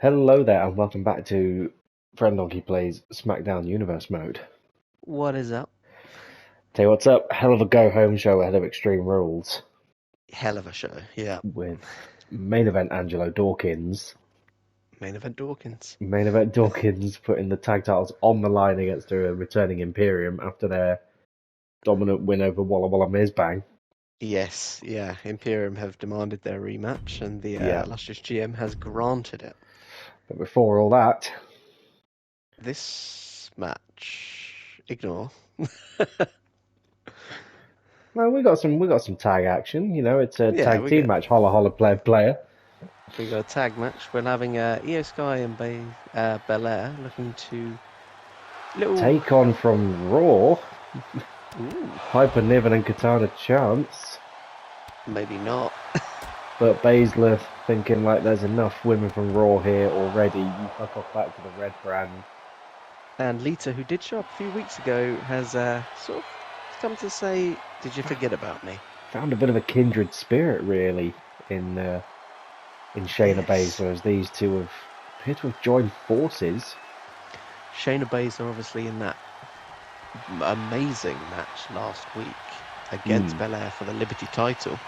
Hello there, and welcome back to Friend Donkey Plays Smackdown Universe Mode. What is up? Tell you what's up, hell of a go-home show ahead of Extreme Rules, Hell of a show. Yeah. with main event Angelo Dawkins. Main event Dawkins. Main event Dawkins putting the tag titles on the line against a returning Imperium after their dominant win over Walla Walla Mizbang. Yes, yeah. Imperium have demanded their rematch, and the Yeah, illustrious GM has granted it. but before all that, This match, ignore. well, we got some tag action. You know, it's a Yeah, tag team match. Holla holla player player. we got a tag match. We're having Io Sky and Belair looking to Take on from Raw, Ooh, Piper Niven and Katana Chance. maybe not. But Baszler thinking like there's enough women from Raw here already. You fuck off back to the red brand. And Lita, who did show up a few weeks ago, has sort of come to say, "Did you forget about me?" Found a bit of a kindred spirit really in Shayna Yes. Baszler as these two appear to have joined forces. Shayna Baszler obviously in that amazing match last week against Belair for the Liberty title.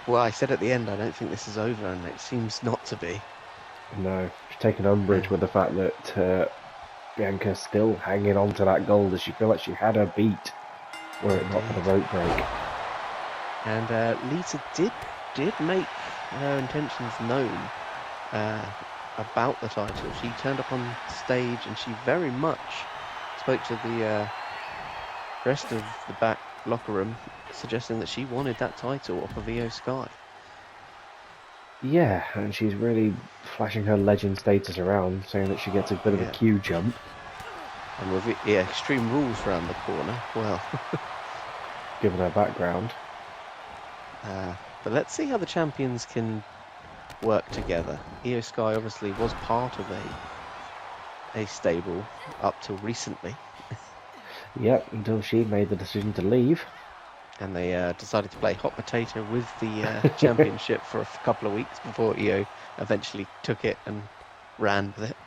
I said at the end, I don't think this is over, and it seems not to be. No, she's taken umbrage with the fact that Bianca's still hanging on to that gold as she feel like she had her beat were it not for the rope break. And Lita did make her intentions known about the title. She turned up on stage and she very much spoke to the rest of the back locker room, suggesting that she wanted that title off of Io Sky. Yeah, and she's really flashing her legend status around, saying that she gets a bit of a Q jump. And with Extreme Rules around the corner, well, given her background. But let's see how the champions can work together. Io Sky obviously was part of a stable up till recently. Yep, until she made the decision to leave. And they decided to play hot potato with the championship for a couple of weeks before Io eventually took it and ran with it.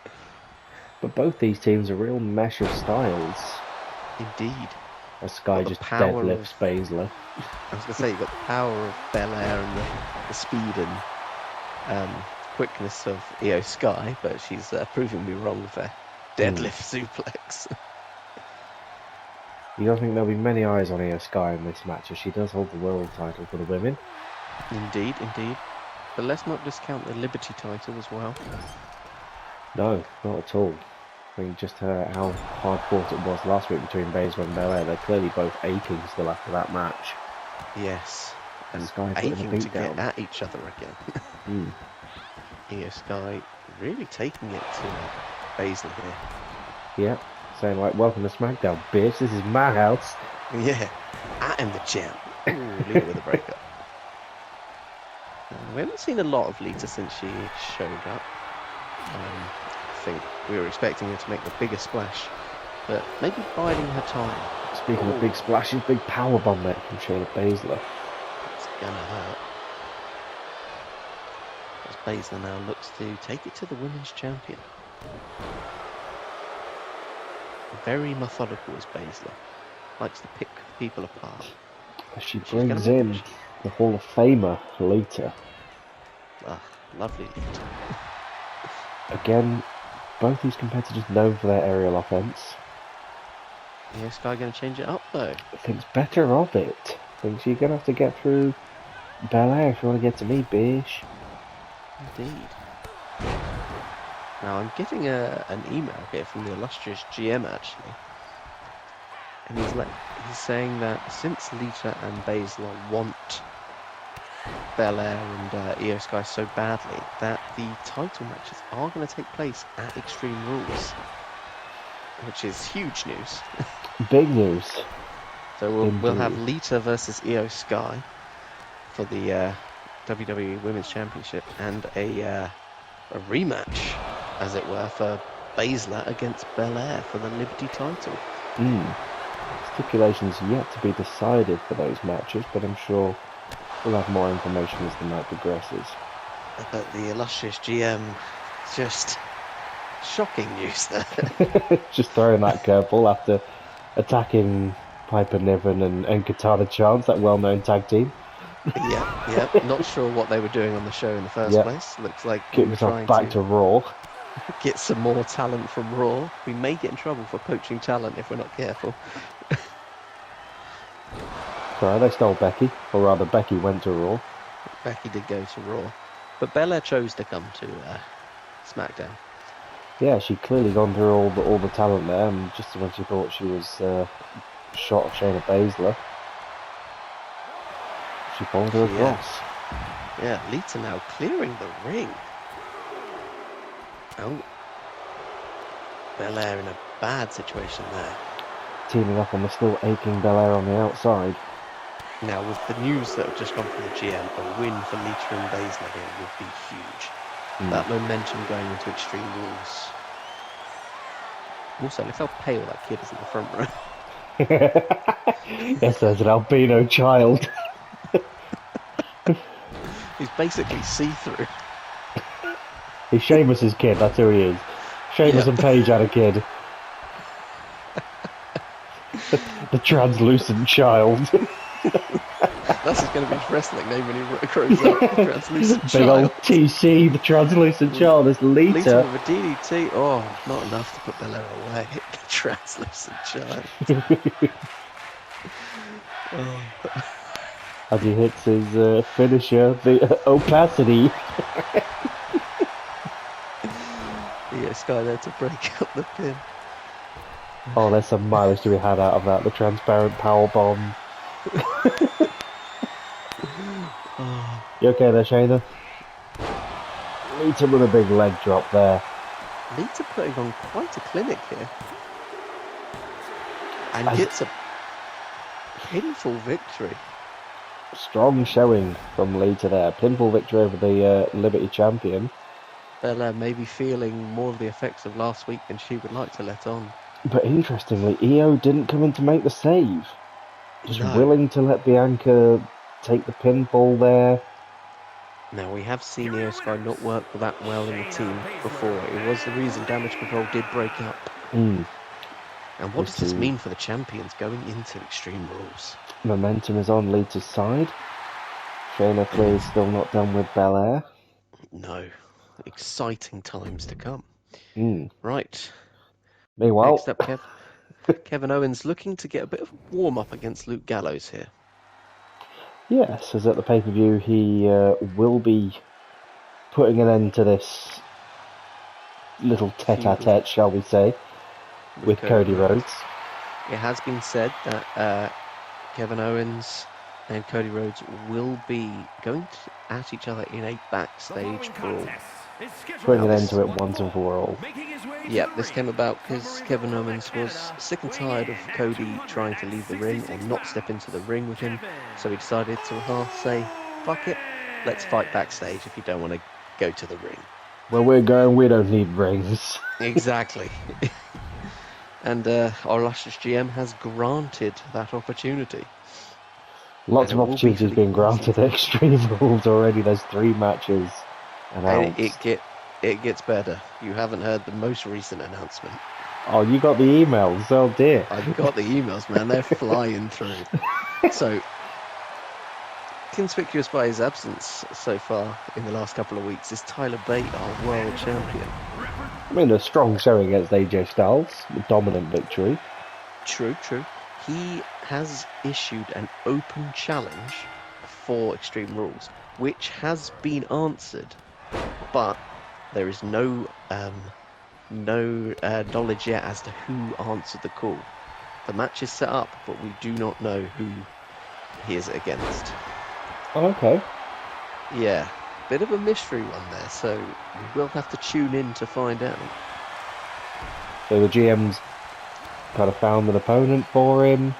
But both these teams are a real mesh of styles. Indeed. As Sky just deadlifts Baszler. I was going to say, you've got the power of Belair and the speed and quickness of Io Sky, but she's proving me wrong with her deadlift suplex. You don't think there'll be many eyes on Io Sky in this match, as she does hold the world title for the women. Indeed. But let's not discount the Liberty title as well. No, not at all. I think just how hard fought it was last week between Baszler and Belair. They're clearly both aching still after that match. Yes, and Sky aching to get at each other again. Io Sky really taking it to Baszler here. Yeah, saying like, welcome to Smackdown, bitch, this is my house. Yeah, I am the champ. Ooh, Lita with a breakup. We haven't seen a lot of Lita since she showed up. I think we were expecting her to make the bigger splash, but maybe biding her time. Speaking of big splashes, big powerbomb there from Shayna Baszler. It's gonna hurt. As Baszler now looks to take it to the women's champion. Very methodical is Baszler. Likes to pick people apart. She brings in the Hall of Famer, Lita. Ah, lovely Lita. Again, both these competitors known for their aerial offense. Is Sky going to change it up though? Thinks better of it. Thinks you're going to have to get through Belair if you want to get to me, bitch. Indeed. Now I'm getting an email here from the illustrious GM actually, and he's saying that since Lita and Baszler want Belair and Io Sky so badly, that the title matches are going to take place at Extreme Rules, which is huge news. Big news. So we'll have Lita versus Io Sky for the WWE Women's Championship, and a rematch, as it were, for Baszler against Belair for the Liberty title. Stipulations yet to be decided for those matches, but I'm sure we'll have more information as the night progresses. But the illustrious GM, just shocking news there. Just throwing that curveball after attacking Piper Niven and Katana Chance, that well-known tag team. Yeah. Not sure what they were doing on the show in the first place. Looks like we Get were myself trying back to Raw. get some more talent from Raw. We may get in trouble for poaching talent if we're not careful. Sorry, they stole Becky, or rather Becky went to Raw. Becky did go to Raw, but Belair chose to come to SmackDown. Yeah, she'd clearly gone through all the talent there, and just when she thought she was shot of Shayna Baszler, she followed her across. Yeah, Lita now clearing the ring. Oh, Belair in a bad situation there. Teaming up on the still aching Belair on the outside. Now, with the news that have just gone from the GM, a win for Lita and Baszler here would be huge. That momentum going into Extreme Rules. Also, look how pale that kid is in the front row. Yes, there's an albino child. He's basically see-through. He's Sheamus's kid, that's who he is. Sheamus and Paige had a kid. The translucent child. That's going to be his wrestling name when he grows up. The translucent Big child. old TC, the translucent child, is Lita. Lita with a DDT. Oh, not enough to put Belair away. The translucent child. As he hits his finisher, the opacity. This guy there to break up the pin. Oh, there's some mileage to be had out of that. The transparent power bomb. You okay there, Shayna? Lita with a big leg drop there. Lita putting on quite a clinic here. And gets a pinfall victory. Strong showing from Lita there. Pinfall victory over the Liberty Champion. Belair may be feeling more of the effects of last week than she would like to let on. But interestingly, Io didn't come in to make the save. Just willing to let Bianca take the pinfall there. Now, we have seen Io Sky not work that well in the team before. It was the reason Damage Control did break up. And what does this mean for the champions going into Extreme Rules? Momentum is on Lita's side. Shayna clearly still not done with Belair. No. Exciting times to come. Right. Meanwhile, next up, Kevin Owens looking to get a bit of a warm-up against Luke Gallows here. Yes, as at the pay-per-view, he will be putting an end to this little tete-a-tete, shall we say, with Cody Rhodes. It has been said that Kevin Owens and Cody Rhodes will be going at each other in a backstage brawl. Putting an end to it once and for all. Yeah, this came about because Kevin Owens was sick and tired of Cody trying to leave the ring or not step into the ring with him, so he decided to say, fuck it, let's fight backstage if you don't want to go to the ring. Where we're going, we don't need rings. Exactly. And our illustrious GM has granted that opportunity. Lots of opportunities being granted at Extreme Rules already. There's 3 matches announced. And it gets better. You haven't heard the most recent announcement. Oh, you got the emails. Oh dear. I've got the emails, man. They're flying through. So, conspicuous by his absence so far in the last couple of weeks is Tyler Bate, our world champion. I mean, a strong showing against AJ Styles. A dominant victory. True. He has issued an open challenge for Extreme Rules, which has been answered, but there is no knowledge yet as to who answered the call. The match is set up, but we do not know who he is against. Oh, okay. Yeah, bit of a mystery one there, so we will have to tune in to find out. So the GM's kind of found an opponent for him.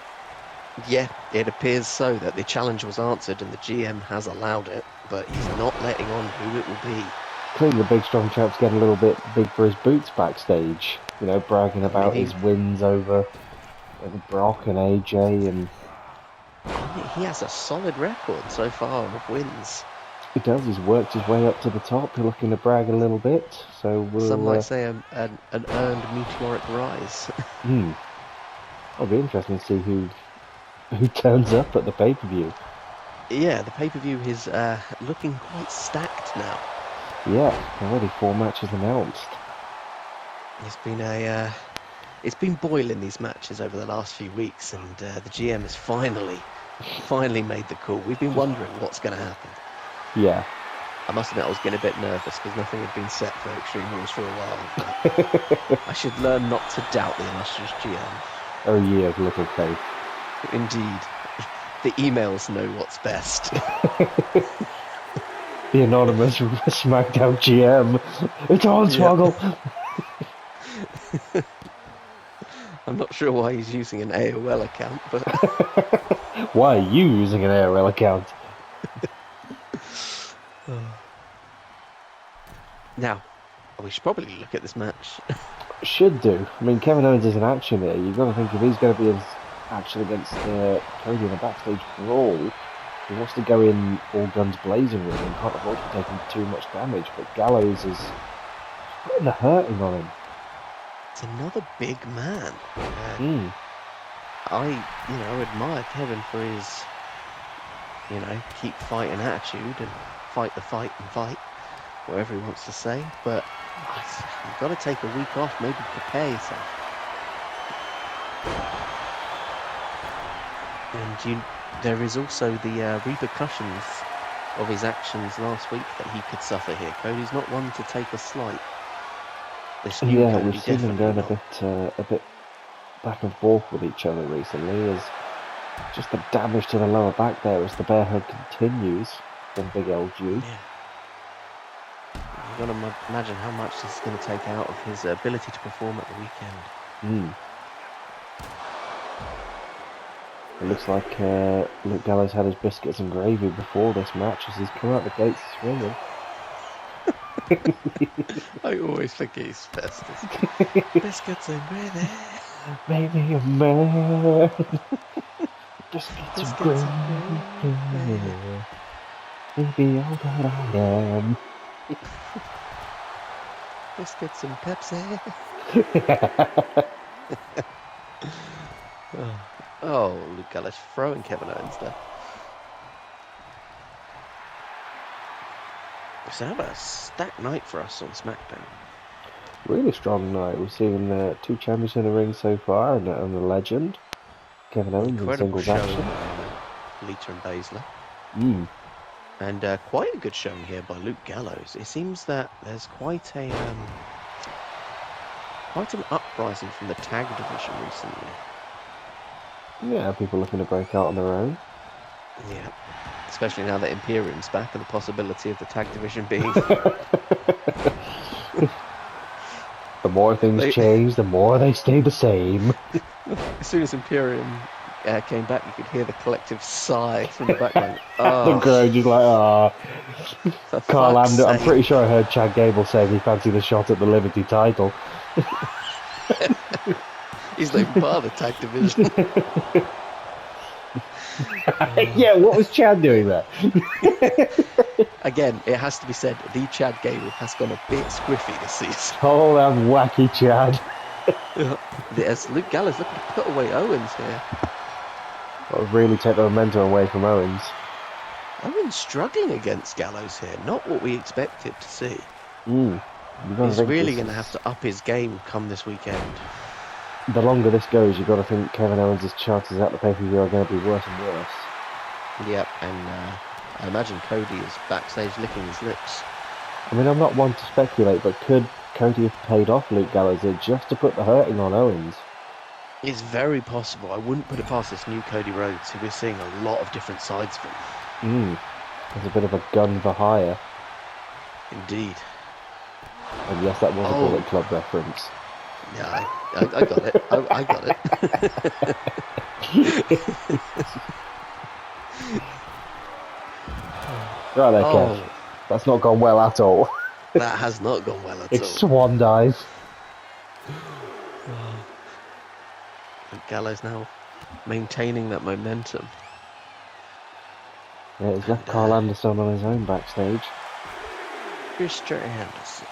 Yeah, it appears so, that the challenge was answered and the GM has allowed it, but he's not letting on who it will be. Clearly the big strong champ's getting a little bit big for his boots backstage. You know, bragging about his wins over Brock and AJ, and he has a solid record so far of wins. He does. He's worked his way up to the top. He's looking to brag a little bit. So Some we'll. might say an earned meteoric rise. It'll be interesting to see who turns up at the pay-per-view. Yeah, the pay-per-view is looking quite stacked now. Yeah, already 4 matches announced. It's been boiling, these matches, over the last few weeks, and the GM has finally made the call. We've been wondering what's going to happen. Yeah. I must admit, I was getting a bit nervous because nothing had been set for Extreme Rules for a while. But I should learn not to doubt the illustrious GM. Oh, ye of little faith. Indeed. The emails know what's best. The anonymous Smackdown GM. It's on, Swoggle! I'm not sure why he's using an AOL account, but... Why are you using an AOL account? Now, we should probably look at this match. Should do. I mean, Kevin Owens is in action here. You've got to think if he's going to be in action against Cody in a backstage brawl, he wants to go in all guns blazing with him and can't afford to be taking too much damage. But Gallows is putting the hurting on him. It's another big man. I admire Kevin for his, keep fighting attitude and fight the fight and fight, whatever he wants to say. But you've got to take a week off, maybe prepare yourself. And there is also the repercussions of his actions last week that he could suffer here. Cody's not one to take a slight. Yeah, we've seen them going a bit back and forth with each other recently. There's just the damage to the lower back there as the bear hug continues from Big LG. Yeah. You've got to imagine how much this is going to take out of his ability to perform at the weekend. It looks like Luke Gallows had his biscuits and gravy before this match as he's come out the gates swinging. I always forget his festus. Biscuits and gravy. Maybe a man. Biscuits and gravy. Maybe all that I am. Biscuits and Pepsi. Oh, Luke Gallows throwing Kevin Owens there. So how about a stacked night for us on Smackdown? Really strong night. We've seen 2 champions in the ring so far, and the legend, Kevin Owens, in singles action. Lita and Baszler. And quite a good showing here by Luke Gallows. It seems that there's quite an uprising from the tag division recently. Yeah, people looking to break out on their own. Yeah, especially now that Imperium's back and the possibility of the tag division being... The more things change, the more they stay the same. As soon as Imperium came back, you could hear the collective sigh from the background. Oh. The crowd just like, Carl Anderson. I'm pretty sure I heard Chad Gable say he fancied a shot at the Liberty title. He's not even part of the tag division. Yeah, what was Chad doing there? Again, it has to be said, the Chad Gable has gone a bit squiffy this season. Oh, that wacky Chad. There's Luke Gallows looking to put away Owens here. That would really take the momentum away from Owens. Owens struggling against Gallows here, not what we expected to see. He's really going to have to up his game come this weekend. The longer this goes, you've got to think Kevin Owens' chances at the pay-per-view are going to be worse and worse. Yep, and I imagine Cody is backstage licking his lips. I mean, I'm not one to speculate, but could Cody have paid off Luke Gallows here just to put the hurting on Owens? It's very possible. I wouldn't put it past this new Cody Rhodes, who we're seeing a lot of different sides of him. There's a bit of a gun for hire. Indeed. And yes, that was a Bullet Club reference. Yeah, I got it. I got it. Right there, Kev. That's not gone well at all. That has not gone well at all. It's swan dive. And Gallows now maintaining that momentum. Yeah, he's left Carl Anderson on his own backstage. Mr. Anderson.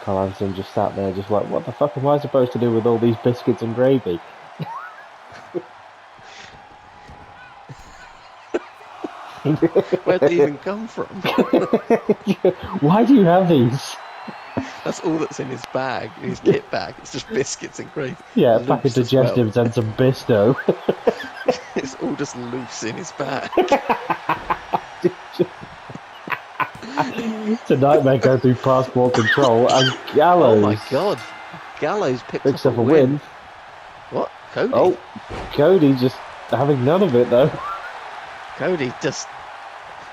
Carl Anderson just sat there, just like, what the fuck am I supposed to do with all these biscuits and gravy? Where'd they even come from? Why do you have these? That's all that's in his bag, in his kit bag. It's just biscuits and gravy. Yeah, a pack of digestives and some Bisto. It's all just loose in his bag. It's a nightmare going through passport control, and Gallows. Oh my god. Gallows picks up a win. What? Cody? Oh, Cody just having none of it though. Cody just...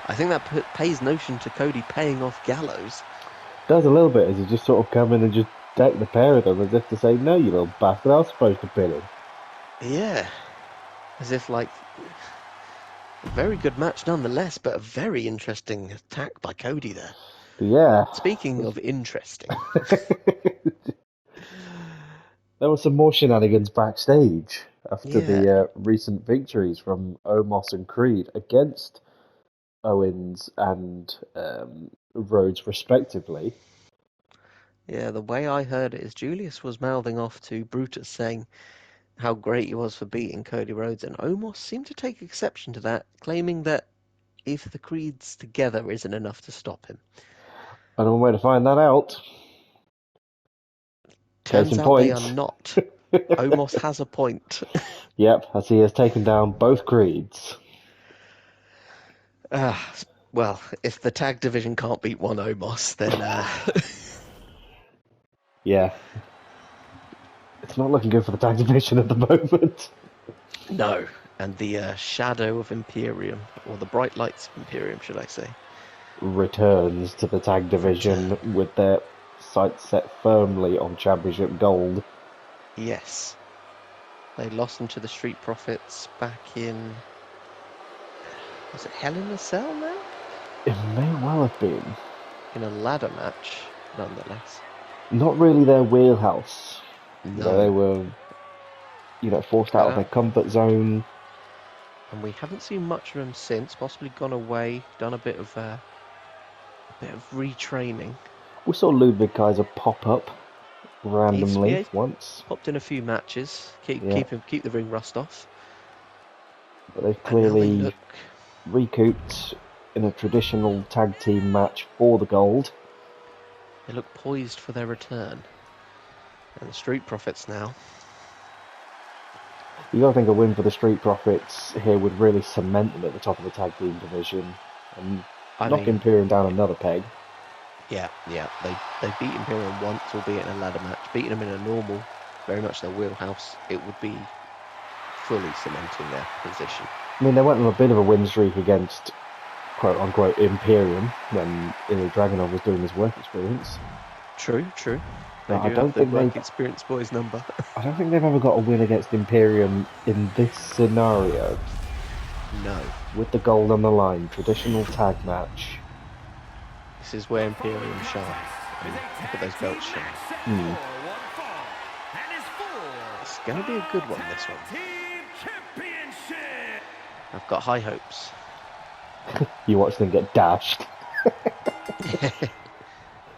I think that pays notion to Cody paying off Gallows. Does a little bit, as he just sort of come in and just deck the pair of them as if to say, no, you little bastard, I was supposed to pin him. Yeah. As if, like... A very good match nonetheless, but a very interesting attack by Cody there. Yeah. Speaking of interesting... There was some more shenanigans backstage after the recent victories from Omos and Creed against Owens and Rhodes, respectively. Yeah, the way I heard it is Julius was mouthing off to Brutus saying how great he was for beating Cody Rhodes, and Omos seemed to take exception to that, claiming that if the Creeds together isn't enough to stop him. I don't know where to find that out. Turns out they are not. Omos has a point. Yep, as he has taken down both Creeds. Well, if the tag division can't beat one Omos, then... Yeah. It's not looking good for the tag division at the moment. No, and the shadow of Imperium, or the bright lights of Imperium, should I say, returns to the tag division with their sights set firmly on Championship Gold. Yes. They lost them to the Street Profits back in... Was it Hell in a Cell now? It may well have been. In a ladder match, nonetheless. Not really their wheelhouse. No. They were, forced out of their comfort zone. And we haven't seen much of them since. Possibly gone away, done a bit of retraining. We saw Ludwig Kaiser pop up randomly once. Popped in a few matches. Keep the ring rust off. But they've clearly recouped in a traditional tag team match for the gold. They look poised for their return. And the Street Profits now. You gotta think a win for the Street Profits here would really cement them at the top of the tag team division and knock Imperium down another peg. Yeah. They beat Imperium once, albeit in a ladder match. Beating them in a normal, very much their wheelhouse, it would be fully cementing their position. I mean, they went on a bit of a win streak against quote-unquote Imperium when Ilya Dragunov was doing his work experience. True. I don't think work experience boys number. I don't think they've ever got a win against Imperium in this scenario. No. With the gold on the line, traditional tag match. This is where Imperium shine. And look at those belts shine. It's going to be a good one, this one. I've got high hopes. You watch them get dashed.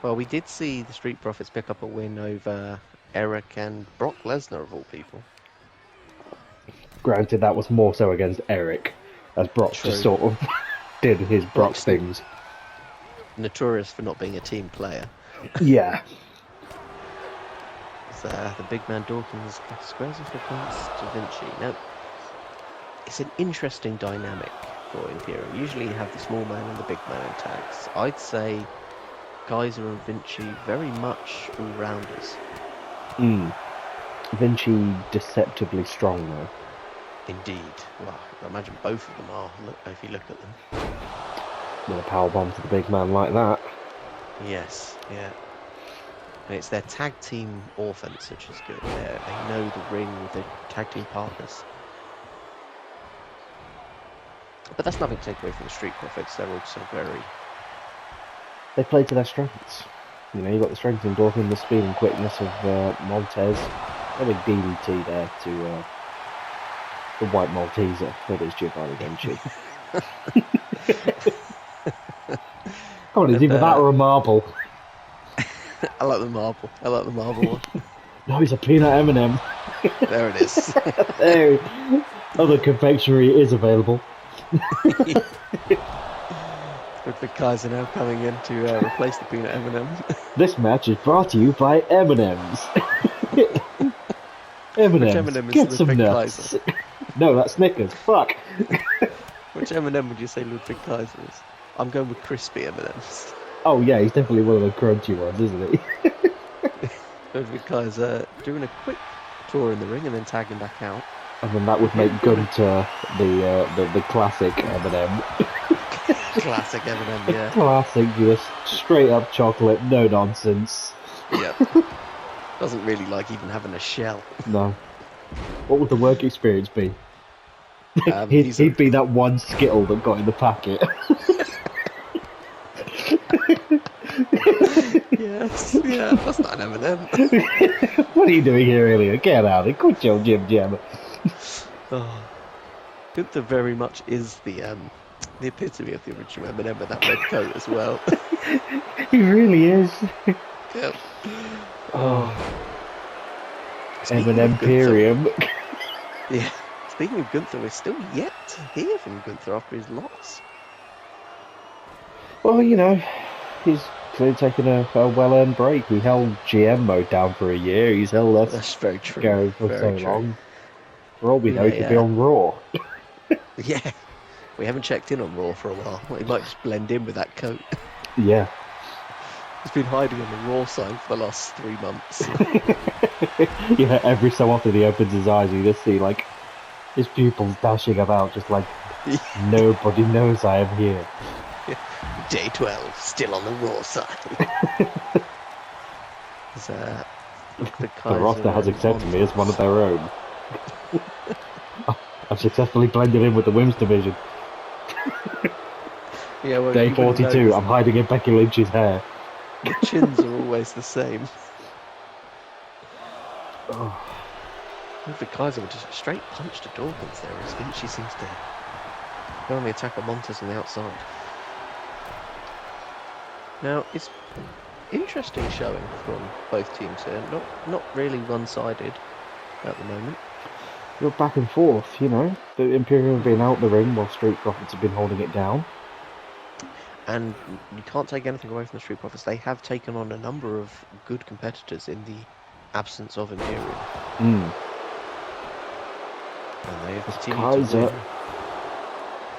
Well, we did see the Street Profits pick up a win over Eric and Brock Lesnar, of all people. Granted, that was more so against Eric, as Brock just sort of did his Brock things. Notorious for not being a team player. Yeah. The big man Dawkins squares off against Da Vinci. Now, it's an interesting dynamic for Imperium. Usually you have the small man and the big man in tags. I'd say Kaiser and Vinci very much all-rounders. Vinci deceptively strong though. Indeed. Well, I imagine both of them are, if you look at them. With a powerbomb to the big man like that. Yes, yeah. And it's their tag team offense which is good. They know the ring with their tag team partners. But that's nothing to take away from the Street Profits. They're also They play to their strengths. You've got the strength in Dawkins, the speed and quickness of Montez. A big DDT there to the White Malteser. That is Giovanni Vinci. Come on, it's either that or a marble. I like the marble. I like the marble one. No, it's a peanut M&M. There it is. There. Other confectionery is available. Ludwig Kaiser now coming in to replace the peanut M&M. This match is brought to you by M&Ms. M&Ms, Which M&M is get some Ludwig nuts. Kaiser? No, that's Snickers. Fuck. Which M&M would you say Ludwig Kaiser is? I'm going with crispy M&Ms. Oh yeah, he's definitely one of the crunchy ones, isn't he? Ludwig Kaiser doing a quick tour in the ring and then tagging back out. And then that would make Gunter the classic M&M. Classic M&M, yeah. Classic, just straight up chocolate, no nonsense. Yeah. Doesn't really like even having a shell. No. What would the work experience be? These He'd be that one Skittle that got in the packet. Yes, yeah, that's not an M&M. What are you doing here, Elliot? Get out of here. Good job, Jim Jam. Oh. Gunther very much is the epitome of the original M&M with that red coat as well. He really is. Yeah. Oh. Speaking M&M of Gunther- Imperium. Yeah. Speaking of Gunther, we're still yet to hear from Gunther after his loss. Well, you know, he's clearly taken a well-earned break. He held GM mode down for a year. He's held us That's very true. go for Very so true. long. For all we know, he could be Yeah. on Raw. Yeah. We haven't checked in on Raw for a while. He might just blend in with that coat. Yeah. He's been hiding on the Raw side for the last 3 months. Yeah, every so often he opens his eyes and you just see, like, his pupils dashing about, just like, nobody knows I am here. Day 12, still on the Raw side. The roster has accepted me as one of their own. I've successfully blended in with the women's division. Yeah, well, Day you wouldn't 42, notice. I'm hiding in Becky Lynch's hair. The chins are always the same. Oh. The Kaiser would just straight punch to Dawkins there, as Vinci seems to go on the attack of Montez on the outside. Now, it's interesting showing from both teams here. Not really one-sided at the moment. You're back and forth, you know. The Imperium have been out the ring while Street Profits have been holding it down. And you can't take anything away from the Street Profits. They have taken on a number of good competitors in the absence of Imperium. And they have continued Kaiser. to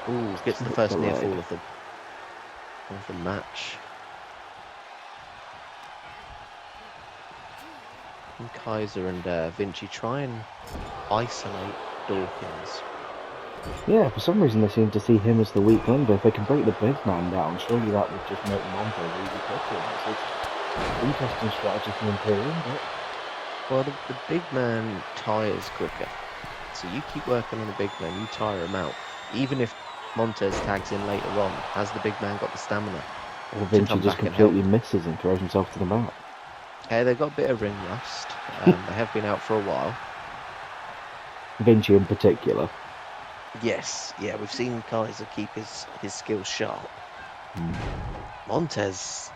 win. Ooh, gets the first near fall of the match. And Kaiser and Vinci try and isolate Dawkins. Yeah, for some reason they seem to see him as the weak link, but if they can break the big man down, surely that would just make Montez really quickly. It's an interesting strategy from Imperium, but... Well, the big man tires quicker. So you keep working on the big man, you tire him out. Even if Montez tags in later on, has the big man got the stamina? Or Vinci just completely misses and throws himself to the mat. Hey, they've got a bit of ring rust. They have been out for a while. Vinci in particular. Yes, yeah, we've seen Kaiser keep his skills sharp. Montez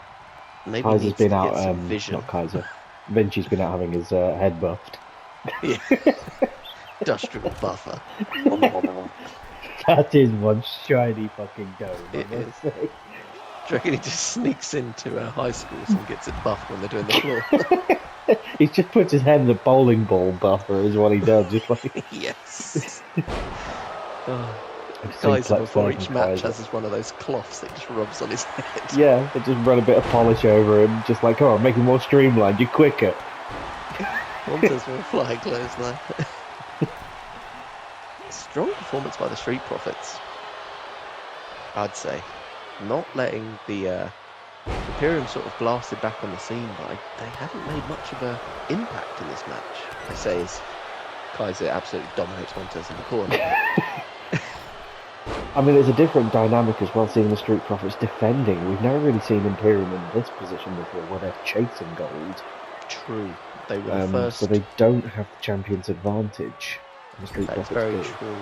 maybe Kaiser's needs been to out, get some vision. not Kaiser. Vinci's been out having his head buffed. Yeah. Industrial buffer. That is one shiny fucking dome, It I must say. Do you reckon he just sneaks into high schools and gets it buffed when they're doing the floor? He just puts his head in the bowling ball buffer is what he does, just like... Yes. Suplex Kaiser before there each from match Kaiser. has this one of those cloths that just rubs on his head. Yeah, they just run a bit of polish over him, just like, oh, make him more streamlined, you're quicker. Montez will fly clothesline. Strong performance by the Street Profits, I'd say. Not letting the Imperium sort of blasted back on the scene, but they haven't made much of an impact in this match. I say as Kaiser absolutely dominates Montez in the corner. I mean, it's a different dynamic as well, seeing the Street Profits defending. We've never really seen Imperium in this position before, where they're chasing gold. True. They were the first. So they don't have the champion's advantage. The Street That's Profits very do. true.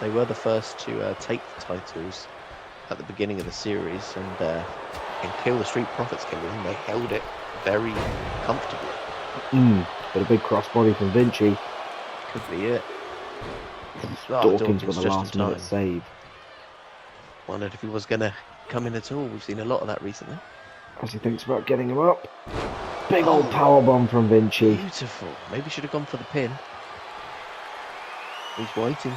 They were the first to take the titles at the beginning of the series, and until the Street Profits came in, they held it very comfortably. But a big crossbody from Vinci. Could be it. Dawkins with a last-minute save. Wondered if he was going to come in at all. We've seen a lot of that recently. As he thinks about getting him up. Big old powerbomb from Vinci. Beautiful. Maybe should have gone for the pin. He's waiting.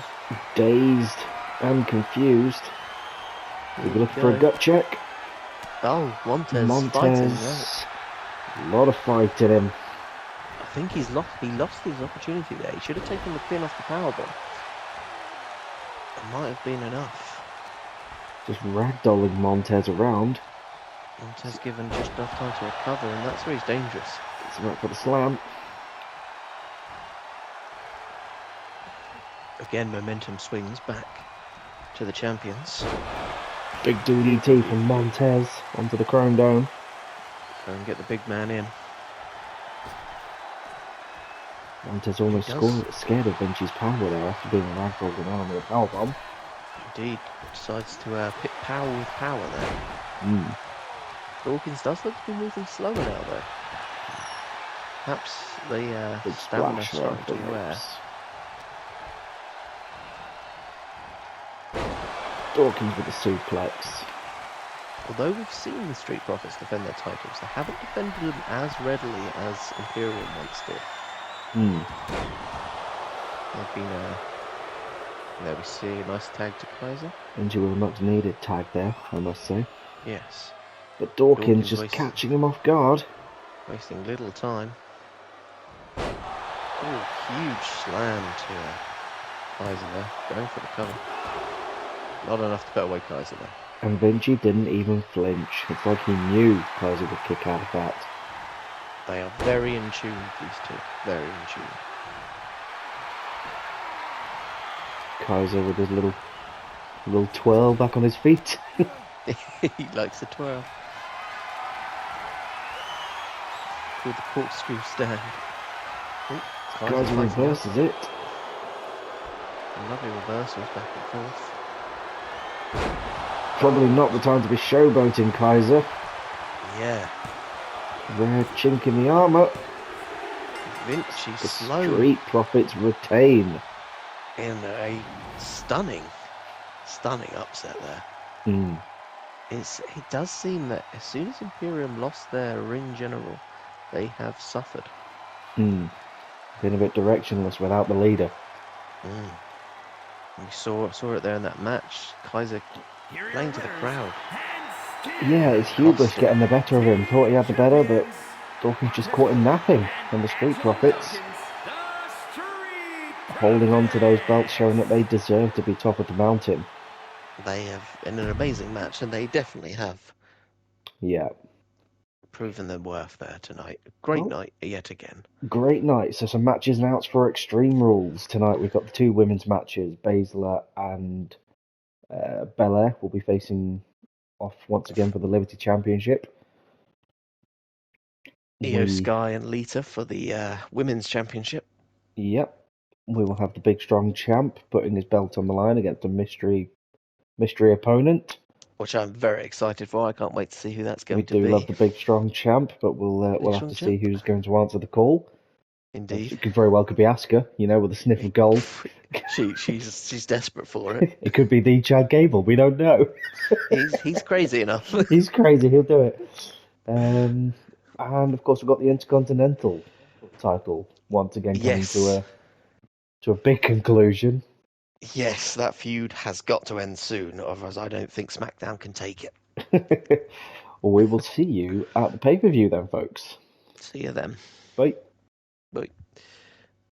Dazed and confused. We're looking for a gut check. Oh, Montez fighting, right. A lot of fight in him. I think he lost his opportunity there. He should have taken the pin off the powerbomb. It might have been enough. Just ragdolling Montez around. Montez given just enough time to recover, and that's where he's dangerous. It's right for the slam. Again, momentum swings back to the champions. Big DDT from Montez onto the Chrome Dome. Go and get the big man in. Montez almost scared of Vinci's power there after being ragdolled around with a powerbomb. Indeed, decides to pit power with power there. Dawkins does look to be moving slower now, though. Perhaps the stamina starting to wear. Dawkins with a suplex. Although we've seen the Street Profits defend their titles, they haven't defended them as readily as Imperium once did. They've been there we see a nice tag to Kaiser. Vinci with a much needed tag there, I must say. Yes. But Dawkins just catching him off guard. Wasting little time. Oh, huge slam to Kaiser there. Going for the cover. Not enough to put away Kaiser there. And Vinci didn't even flinch. It's like he knew Kaiser would kick out of that. They are very in tune, these two. Very in tune. Kaiser with his little twirl back on his feet. He likes the twirl. With the corkscrew stand. Oh, Kaiser reverses it. Lovely reversals back and forth. Probably not the time to be showboating Kaiser. Yeah. Rare chink in the armour. Vinci The slow. Street Profits retain. In a stunning upset there. It does seem that as soon as Imperium lost their ring general, they have suffered. Been a bit directionless without the leader. We saw it there in that match. Kaiser playing to the crowd. Yeah, it's hubris getting the better of him. Thought he had the better, but Dawkins just caught him napping. And the Street Profits holding on to those belts, showing that they deserve to be top of the mountain. They have, in an amazing match, and they definitely have. Yeah. Proven their worth there tonight. Great night yet again. Great night. So some matches announced for Extreme Rules. Tonight we've got the two women's matches. Baszler and Belair will be facing off once again for the Liberty Championship. Io Sky and Lita for the Women's Championship. Yep. We will have the big strong champ putting his belt on the line against a mystery opponent. Which I'm very excited for. I can't wait to see who that's going to be. We do love the big strong champ, but we'll have to see who's going to answer the call. Indeed. It could very well be Asuka, with a sniff of gold. She's desperate for it. It could be the Chad Gable, we don't know. He's crazy enough. He's crazy, he'll do it. And of course we've got the Intercontinental title once again coming to a big conclusion. Yes, that feud has got to end soon, otherwise I don't think Smackdown can take it. Well, we will see you at the pay-per-view then, folks. See you then. Bye. Bye.